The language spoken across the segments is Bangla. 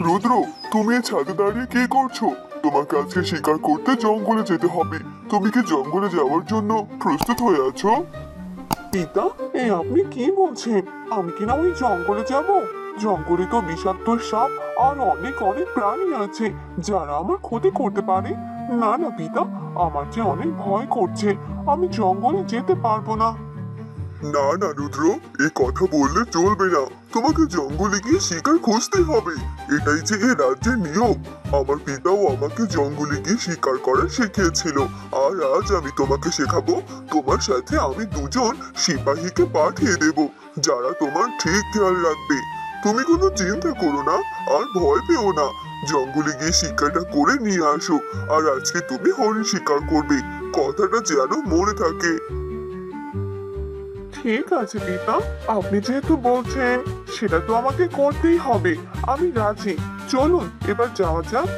রুদ্র, তুমি এই ছাদে দাঁড়িয়ে কি করছো? তোমাকে আজকে শিকার করতে জঙ্গলে যেতে হবে। তুমি কি জঙ্গলে যাওয়ার জন্য প্রস্তুত হয়ে আছো? পিতা, আপনি কি বলছেন? আমি কিনা ওই জঙ্গলে যাব? জঙ্গলে তো বিষাক্ত সাপ আর অনেক অনেক প্রাণী আছে যারা আমার ক্ষতি করতে পারে। না না পিতা, আমার যে অনেক ভয় করছে। আমি জঙ্গলে যেতে পারবো না। না না রুদ্র, এই কথা বললে চলবে না। তোমাকে জঙ্গলে গিয়ে শিকার খুঁজতে হবে। এটাই যে এই রাজ্যের নিয়ম। আমার পিতাও আমাকে জঙ্গলে গিয়ে শিকার করা শিখিয়েছিল। আর আজ আমি তোমাকে শেখাবো। তোমার সাথে আমি দুজন সিপাহীকে পাঠিয়ে দেব, যারা তোমার ঠিক খেয়াল রাখবে। তুমি কোনো চিন্তা করো না, আর ভয় পেও না। জঙ্গলে গিয়ে শিকারটা করে নিয়ে আসো। আর আজকে তুমি হরিণ শিকার করবে। কথাটা যেন মনে থাকে। ঠিক আছে পিতা, আপনি যেহেতু বলছেন সেটা তো আমাকে করতেই হবে। আমি রাজি। চলুন এবার যাওয়া যাক।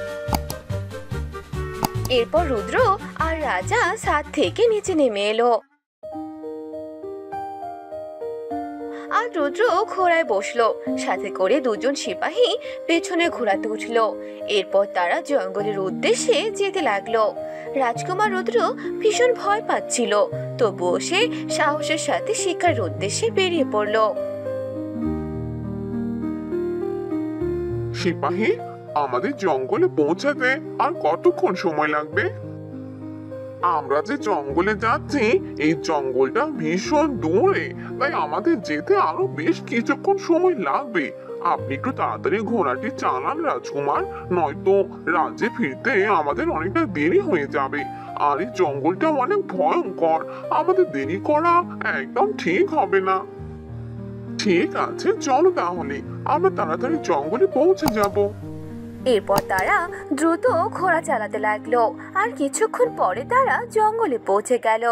এরপর রুদ্র আর রাজা ছাদ থেকে নিচে নেমে এলো। আর রুদ্র ঘোড়ায় বসলো, সাথে করে দুজন সিপাহী পেছনে ঘোড়াতে উঠলো। এরপর তারা জঙ্গলের উদ্দেশ্যে যেতে লাগলো। রাজকুমার রুদ্র ভীষণ ভয় পাচ্ছিল, তবুও সে সাহসের সাথে শিকারের উদ্দেশ্যে বেরিয়ে পড়লো। সিপাহী, আমাদের জঙ্গলে পৌঁছাতে আর কতক্ষণ সময় লাগবে? আমরা যে জঙ্গলে যাচ্ছি, এই জঙ্গলটা ভীষণ দূরে, তাই আমাদের যেতে আরো বেশ কিছুক্ষণ সময় লাগবে। আপনি একটু তাড়াতাড়ি ঘোড়াটি চালান রাজকুমার, নয়তো রাজ্যে ফিরতে আমাদের অনেকটা দেরি হয়ে যাবে। আর এই জঙ্গলটা অনেক ভয়ঙ্কর, আমাদের দেরি করা একদম ঠিক হবে না। ঠিক আছে, চলো তাহলে আমরা তাড়াতাড়ি জঙ্গলে পৌঁছে যাব। এরপর তারা দ্রুত ঘোড়া চালাতে লাগলো। আর কিছুক্ষণ পরে তারা জঙ্গলে পৌঁছে গেল।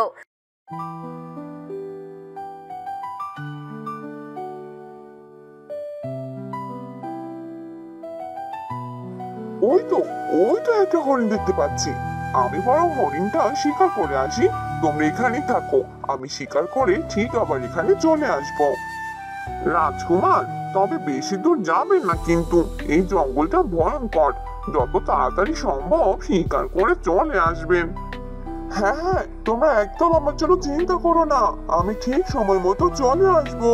ওই তো, ওই তো একটা হরিণ দেখতে পাচ্ছি। আমি বরং হরিণটা শিকার করে আসি। তোমরা এখানেই থাকো, আমি শিকার করে ঠিক আবার এখানে চলে আসবো। রাজকুমার, তবে বেশি দূর যাবেন না কিন্তু, এই জঙ্গলটা ভয়ঙ্কর। যত তাড়াতাড়ি সম্ভব শিকার করে চলে আসবেন। হ্যাঁ হ্যাঁ, তোমরা একদম আমার জন্য চিন্তা করো না, আমি ঠিক সময় মতো চলে আসবো।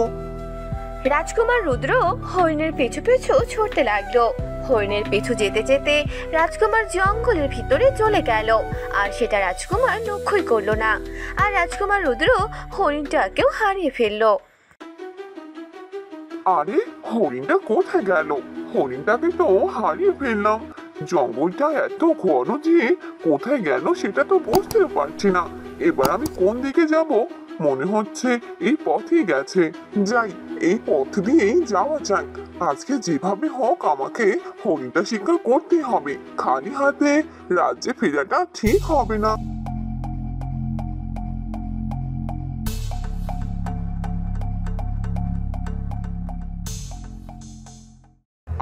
রাজকুমার রুদ্র হরিণের পিছু পিছু ছুটতে লাগলো। হরিণের পিছু যেতে যেতে রাজকুমার জঙ্গলের ভিতরে চলে গেল। আর সেটা রাজকুমার লক্ষ্যই করলো না। আর রাজকুমার রুদ্র হরিণটাকেও হারিয়ে ফেললো। আরে, হরিণটা কোথায় গেল? হরিণটাকে তো হারিয়ে ফেললাম। জঙ্গলটা এত ঘন যে কোথায় গেল সেটা তো বুঝতে পারছি না। এবার আমি কোন দিকে যাব? মনে হচ্ছে এই পথেই গেছে। যাই, এই পথ দিয়েই যাওয়া যাক। আজকে যেভাবে হোক আমাকে হরিণটা শিকার করতেই হবে। খালি হাতে রাজ্যে ফেরাটা ঠিক হবে না।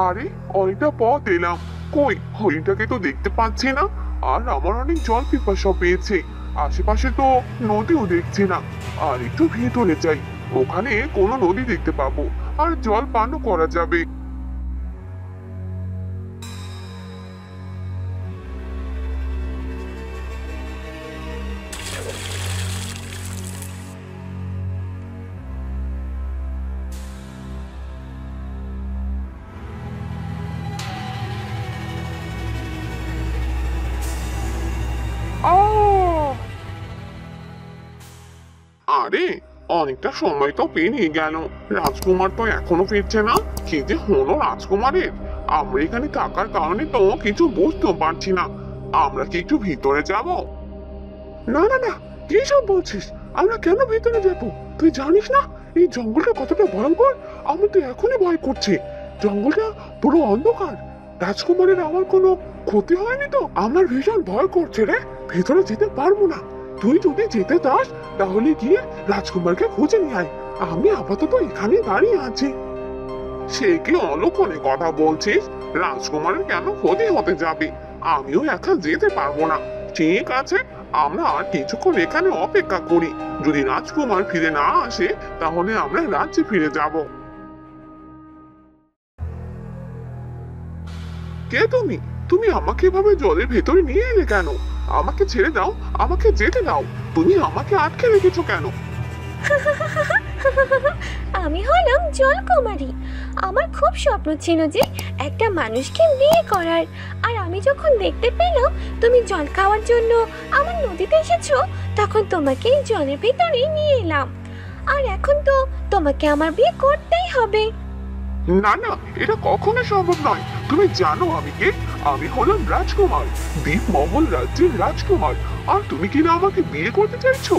আরে, অনেকটা পথ এলাম, কই হরিণটাকে তো দেখতে পাচ্ছি না। আর আমার অনেক জল পিপাসা পেয়েছে। আশেপাশে তো নদীও দেখছি না। আর একটু ভেতরে যাই, ওখানে কোনো নদী দেখতে পাবো, আর জল পানও করা যাবে। আহ! আরে, অনেকটা সময় তো পেরিয়ে গেল, রাজকুমার তো এখনো ফিরছে না। কি যে হলো রাজকুমারের? আমরা এখানে থাকার কারণে তো কিছু বুঝতেও পারছি না। আমরা কি একটু ভিতরে যাব? না না না, কি সব বলছিস? আমরা কেন ভিতরে যাব? তুই জানিস না এই জঙ্গলটা কতটা ভয়ঙ্কর? আমার তো এখনই ভয় করছে। জঙ্গলটা পুরো অন্ধকার। রাজকুমারের আমার কোনো ক্ষতি হয়নি তো? আমার ভীষণ ভয় করছে রে, ভেতরে যেতে পারবো না। তুই যদি যেতে চাস তাহলে গিয়ে রাজকুমারকে খুঁজে নিয়ে আয়। আমি আপাতত এখানে দাঁড়িয়ে আছি। সে কি অলক্ষণে কথা বলছিস? রাজকুমারের কেন ক্ষতি হতে যাবে? আমিও একা যেতে পারবো না। ঠিক আছে, আমরা আর কিছুক্ষণ এখানে অপেক্ষা করি। যদি রাজকুমার ফিরে না আসে তাহলে আমরা রাজ্যে ফিরে যাব। কে তুমি? তুমি আমাকে এভাবে জলের ভেতরে নিয়ে এলে কেন? আমাকে ছেড়ে দাও, আমাকে যেতে দাও। তুমি আমাকে আটকে রেখেছো কেন? আমি হলাম জলকুমারী। আমার খুব স্বপ্ন ছিল যে একটা মানুষকে বিয়ে করার। আর আমি যখন দেখতে পেলাম তুমি জল খাওয়ার জন্য আমার নদীতে এসেছো, তখন তোমাকে এই জলের ভেতরে নিয়ে এলাম। আর এখন তো তোমাকে আমার বিয়ে করতেই হবে। না না, এটা কখনো সম্ভব নয়। তুমি জানো আমি কে? আমি হলাম রাজকুমার, দ্বীপমহল রাজ্যের রাজকুমার। আর তুমি কিনা আমাকে বিয়ে করতে চাইছো?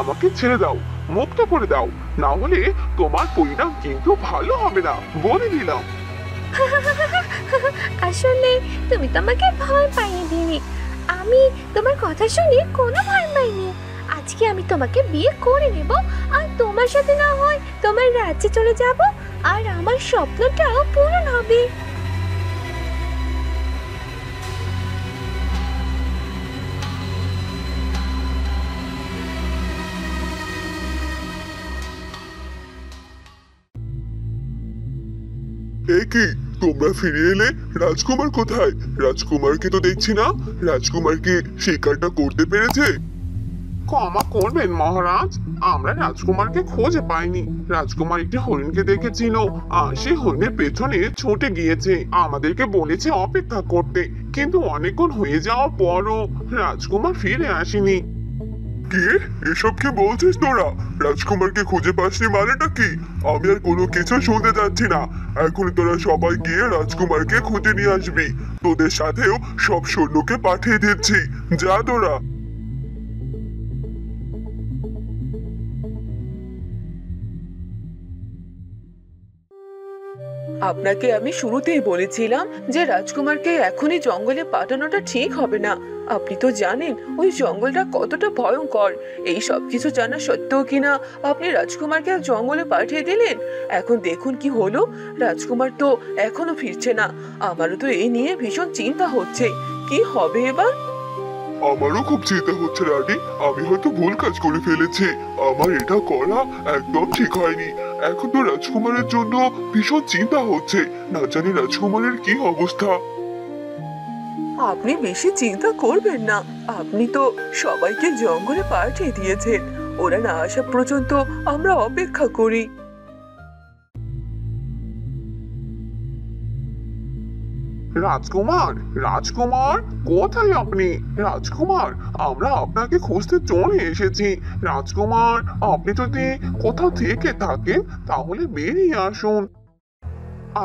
আমাকে ছেড়ে দাও, মুক্ত করে দাও, না হলে তোমার পরিণাম কিন্তু ভালো হবে না, বলে দিলাম। আসলে তুমি তোমাকে ভয় পাইয়ে দিনি। আমি তোমার কথা শুনে কোনো ভয় পাইনি। আজকে আমি তোমাকে বিয়ে করে নেব, আর তোমার সাথে না হয় তোমার রাজ্যে চলে যাব, আর আমার স্বপ্নটাও পূরণ হবে। এ কি, তোমরা ফিরে এলে? রাজকুমার কোথায়? রাজকুমারকে তো দেখছি না। রাজকুমার কি শিকারটা করতে পেরেছে? ক্ষমা করবেন মহারাজ, আমরা রাজকুমারকে খুঁজে পাইনি। রাজকুমার একটি হরিণকে দেখেছিল, আর সেই হরিণের পেছনে ছুটে গিয়েছে। আমাদেরকে বলেছে অপেক্ষা করতে, কিন্তু অনেকক্ষণ হয়ে যাওয়ার পরও রাজকুমার ফিরে আসেনি। কি এসব কি বলছিস তোরা? রাজকুমারকে খুঁজে পাসনি মানেটা কি? আমি আর কোনো কিছু শুনতে যাচ্ছি না। এখন তোরা সবাই গিয়ে রাজকুমারকে খুঁজে নিয়ে আসবি। তোদের সাথেও সব সৈন্যকে পাঠিয়ে দিচ্ছি। যা তোরা। আপনাকে আমি শুরুতেই বলেছিলাম যে রাজকুমারকে এখনই জঙ্গলে পাঠানোটা ঠিক হবে না। আপনি তো জানেন ওই জঙ্গলটা কতটা ভয়ঙ্কর। এই সব কিছু জানা সত্ত্বেও কিনা আপনি রাজকুমারকে জঙ্গলে পাঠিয়ে দিলেন। এখন দেখুন কি হলো, রাজকুমার তো এখনো ফিরছে না। আমারও তো এই নিয়ে ভীষণ চিন্তা হচ্ছে, কি হবে এবার। আমারও খুব চিন্তা হচ্ছে রানী। আমি হয়তো ভুল কাজ করে ফেলেছি। আমার এটা করা একদম ঠিক হয়নি। এখন তো রাজকুমারের জন্য ভীষণ চিন্তা হচ্ছে। না জানি রাজকুমারের কি অবস্থা। আপনি বেশি চিন্তা করবেন না। আপনি তো সবাইকে জঙ্গলে পাঠিয়ে দিয়েছেন। ওরা না আসা পর্যন্ত আমরা অপেক্ষা করি। রাজকুমার, রাজকুমার, কোথায় আপনি? রাজকুমার, আমরা আপনাকে খুঁজতে চলে এসেছি। রাজকুমার, আপনি যদি কোথাও থেকে থাকেন তাহলে বেরিয়ে আসুন।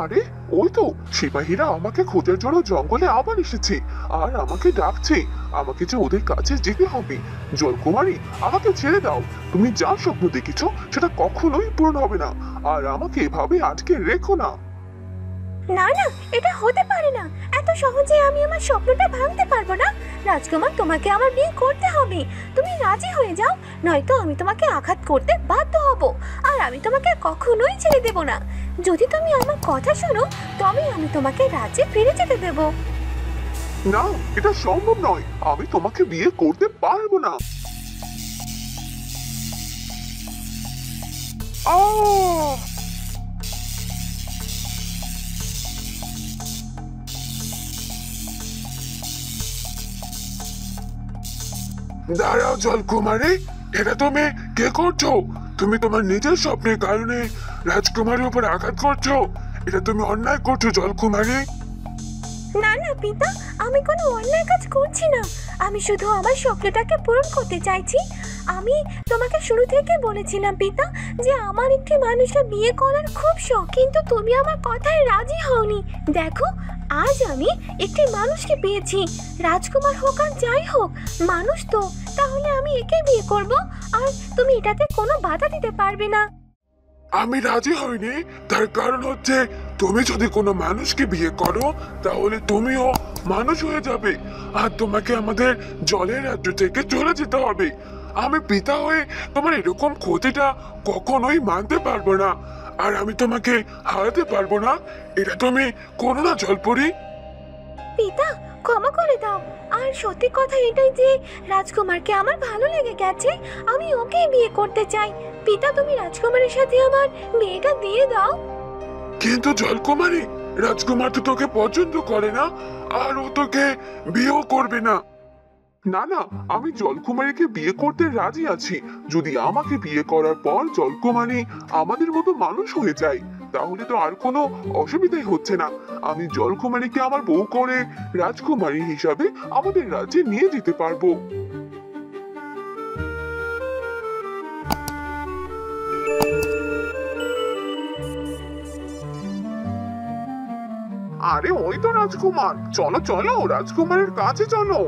আরে, ওই তো সিপাহীরা আমাকে খোঁজার জন্য জঙ্গলে আবার এসেছে, আর আমাকে ডাকছে। আমাকে যে ওদের কাছে যেতে হবে। জলকুমারী, আমাকে ছেড়ে দাও। তুমি যা স্বপ্ন দেখেছো সেটা কখনোই পূরণ হবে না, আর আমাকে এভাবে আটকে রেখো না। না না, এটা হতে পারে না। এত সহজে আমি আমার স্বপ্নটা ভাঙতে পারবো না। রাজকুমার, তোমাকে আমার বিয়ে করতে হবে। তুমি রাজি হয়ে যাও, নয়তো আমি তোমাকে আঘাত করতে বাধ্য হব। আর আমি তোমাকে কখনোই ছেড়ে দেব না। যদি তুমি আমার কথা শোনো, তবেই আমি তোমাকে রাজ্যে ফিরে যেতে দেব। না, এটা সম্ভব নয়। আমি তোমাকে বিয়ে করতে পারবো না। আহ! দাঁড়াও জলকুমারী, এটা তুমি কে করছো? তুমি তোমার নিজের স্বপ্নের কারণে রাজকুমারীর উপর আঘাত করছো। এটা তুমি অন্যায় করছো জলকুমারী। না না পিতা, আমি কোনো অন্যায় কাজ করছি না। আমি শুধু আমার স্বপ্নটাকে পূরণ করতে চাইছি। আমি তোমাকে শুরু থেকে বলেছিলাম পিতা, যে আমার একটি মানুষকে বিয়ে করার খুব শখ, কিন্তু তুমি আমার কথায় রাজি হওনি। দেখো, আজ আমি একটি মানুষকে পেয়েছি। রাজকুমার হোক আর যাই হোক, মানুষ তো। তাহলে আমি একে বিয়ে করব, আর তুমি এটাতে কোনো বাধা দিতে পারবে না। আমি রাজি হইনি, তার কারণ হচ্ছে তুমি যদি কোনো মানুষকে বিয়ে করো তাহলে তুমিও মানুষ হয়ে যাবে, আর তোমাকে আমাদের জলের রাজ্য থেকে চলে যেতে হবে। আমি পিতা হয়ে তোমার এরকম ক্ষতিটা কখনোই মানতে পারবো না, আর আমি তোমাকে হারাতে পারবো না। এটা তুমি করো না জলপরি। পিতা, ক্ষমা করে দাও। আর সত্যি কথা এটাই যে রাজকুমারকে আমার ভালো লেগে গেছে, আমি ওকেই বিয়ে করতে চাই। পিতা, তুমি রাজকুমারের সাথে আমার বিয়েটা দিয়ে দাও। কিন্তু জলকুমারী, রাজকুমার তো তোকে পছন্দ করে না, আর ও তোকে বিয়েও করবে না। না না, আমি জলকুমারীকে বিয়ে করতে রাজি আছি, যদি আমাকে বিয়ে করার পর জলকুমারী আমাদের মতো মানুষ হয়ে যায়, তাহলে তো আর কোনো অসুবিধাই হচ্ছে না। আমি জলকুমারীকে আমার বউ করে রাজকুমারী হিসাবে আমাদের রাজ্যে নিয়ে যেতে পারবো। আরে ওই তো রাজকুমার, চলো চলো রাজকুমারের কাছে চলো।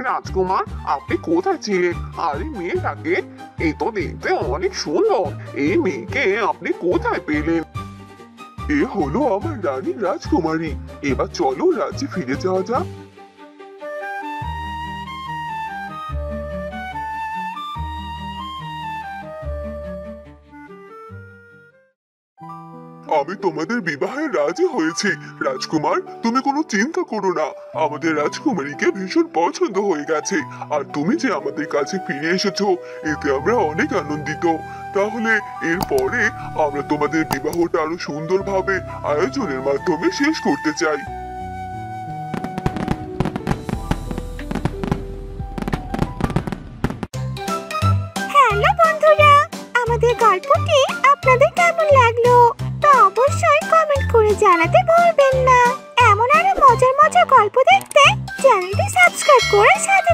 রাজকুমার, আপনি কোথায় ছিলেন? আরে মেয়েটাকে, এই তো দেখতে অনেক সুন্দর, এই মেয়েকে আপনি কোথায় পেলেন? এ হলো আমার রানী রাজকুমারী। এবার চলো রাজ্যে ফিরে যাওয়া যাক। আমি তোমাদের বিবাহে রাজি হয়েছি। রাজকুমার, তুমি কোনো চিন্তা করো না, আমাদের রাজকুমারীকে ভীষণ পছন্দ হয়ে গেছে। আর তুমি যে আমাদের কাছে ফিরে এসেছো, এতে আমরা অনেক আনন্দিত। তাহলে এরপরে আমরা তোমাদের বিবাহটা আরো সুন্দরভাবে আয়োজনের মাধ্যমে শেষ করতে চাই। হ্যালো বন্ধুরা, আমাদের গল্পটি আপনাদের কেমন লাগলো তা অবশ্যই কমেন্ট করে জানাতে ভুলবেন না। এমন আরো মজার মজার গল্প দেখতে চ্যানেলটি সাবস্ক্রাইব করে সাথে